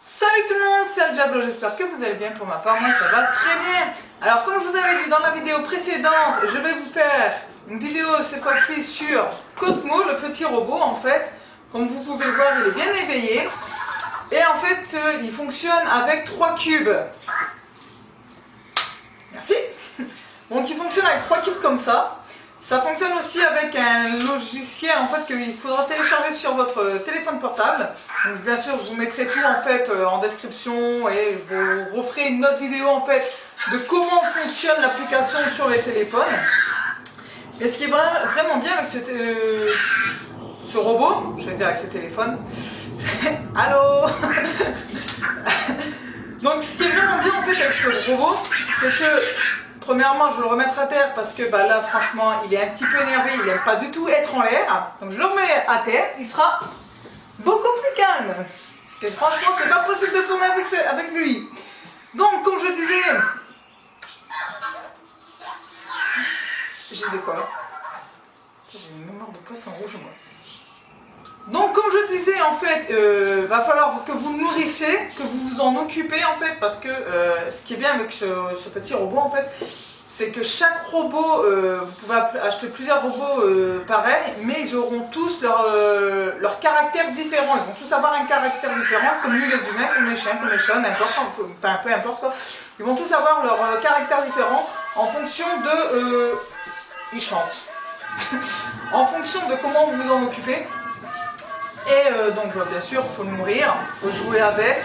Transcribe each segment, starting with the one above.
Salut tout le monde, c'est Diablo, j'espère que vous allez bien. Pour ma part, moi ça va très bien. Alors comme je vous avais dit dans la vidéo précédente, je vais vous faire une vidéo cette fois-ci sur Cosmo, le petit robot en fait. Comme vous pouvez le voir, il est bien éveillé. Et en fait, il fonctionne avec 3 cubes. Merci. Donc il fonctionne avec 3 cubes comme ça. Ça fonctionne aussi avec un logiciel en fait qu'il faudra télécharger sur votre téléphone portable. Donc bien sûr, je vous mettrai tout en fait en description et je vous referai une autre vidéo en fait de comment fonctionne l'application sur les téléphones. Et ce qui est vraiment bien avec ce robot, je vais dire avec ce téléphone, c'est... Allô. Donc ce qui est vraiment bien en fait avec ce robot, c'est que premièrement, je vais le remettre à terre parce que là, franchement, il est un petit peu énervé, il n'aime pas du tout être en l'air. Donc je le remets à terre, il sera beaucoup plus calme. Parce que franchement, c'est pas possible de tourner avec lui. Donc, comme je disais... J'ai de quoi là? J'ai une mémoire de poisson rouge, moi. Donc, comme je disais, en fait, va falloir que vous le nourrissez, que vous vous en occupez, en fait, parce que ce qui est bien avec ce petit robot, en fait, c'est que chaque robot, vous pouvez acheter plusieurs robots pareils, mais ils auront tous leur caractère différent. Ils vont tous avoir un caractère différent, comme nous les humains, comme les chiens, comme les chats, n'importe, enfin peu importe quoi. Ils vont tous avoir leur caractère différent en fonction de... ils chantent. En fonction de comment vous vous en occupez. Et donc bien sûr, il faut le nourrir, il faut jouer avec,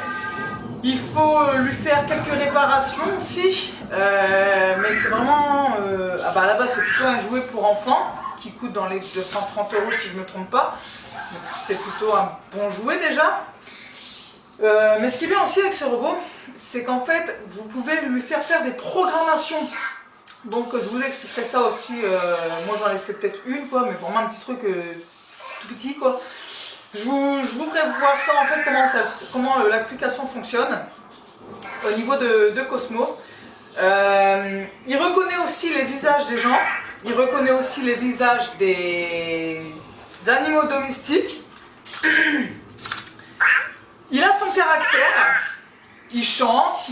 il faut lui faire quelques réparations aussi, mais c'est vraiment, à la base c'est plutôt un jouet pour enfants qui coûte dans les 230 € si je ne me trompe pas, donc c'est plutôt un bon jouet déjà. Mais ce qui est bien aussi avec ce robot, c'est qu'en fait vous pouvez lui faire des programmations. Donc je vous expliquerai ça aussi, moi j'en ai fait peut-être une fois, mais vraiment un petit truc tout petit quoi. Je vous ferai voir ça en fait, comment l'application fonctionne au niveau de Cosmo. Il reconnaît aussi les visages des gens, il reconnaît aussi les visages des animaux domestiques. Il a son caractère, il chante,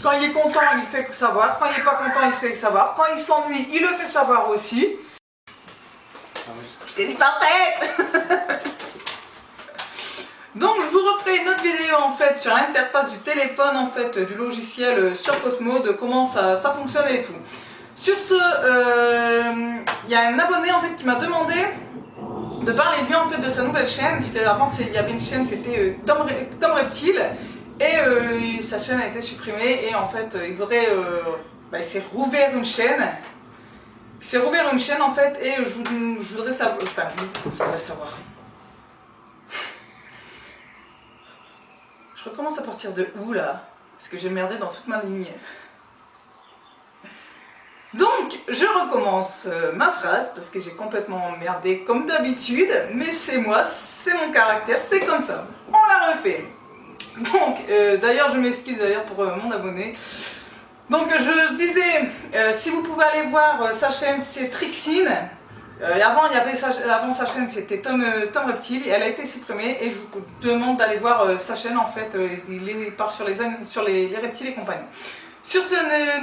quand il est content il fait savoir, quand il n'est pas content il se fait savoir, quand il s'ennuie il le fait savoir aussi. Je t'ai dit parfaite. Donc je vous referai une autre vidéo en fait sur l'interface du téléphone en fait du logiciel sur Cosmo, de comment ça fonctionne et tout. Sur ce, il y a un abonné en fait qui m'a demandé de parler lui en fait de sa nouvelle chaîne, parce qu'avant il y avait une chaîne, c'était Tom Reptile, et sa chaîne a été supprimée et en fait il s'est rouvert une chaîne. Il s'est rouvert une chaîne en fait et je voudrais savoir, Je recommence à partir de où là? Parce que j'ai merdé dans toute ma ligne. Donc, je recommence ma phrase parce que j'ai complètement merdé comme d'habitude, mais c'est moi, c'est mon caractère, c'est comme ça. On la refait. Donc, d'ailleurs, je m'excuse d'ailleurs pour mon abonné. Donc, je disais, si vous pouvez aller voir sa chaîne, c'est Trixine. Avant sa chaîne c'était Tom Reptile et elle a été supprimée et je vous demande d'aller voir sa chaîne en fait, il part sur les reptiles et compagnie. Sur ce,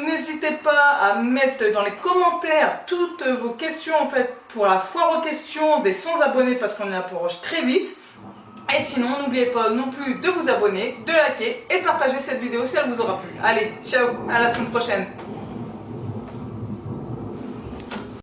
n'hésitez pas à mettre dans les commentaires toutes vos questions en fait pour la foire aux questions des 100 abonnés parce qu'on approche très vite. Et sinon n'oubliez pas non plus de vous abonner, de liker et partager cette vidéo si elle vous aura plu. Allez, ciao, à la semaine prochaine.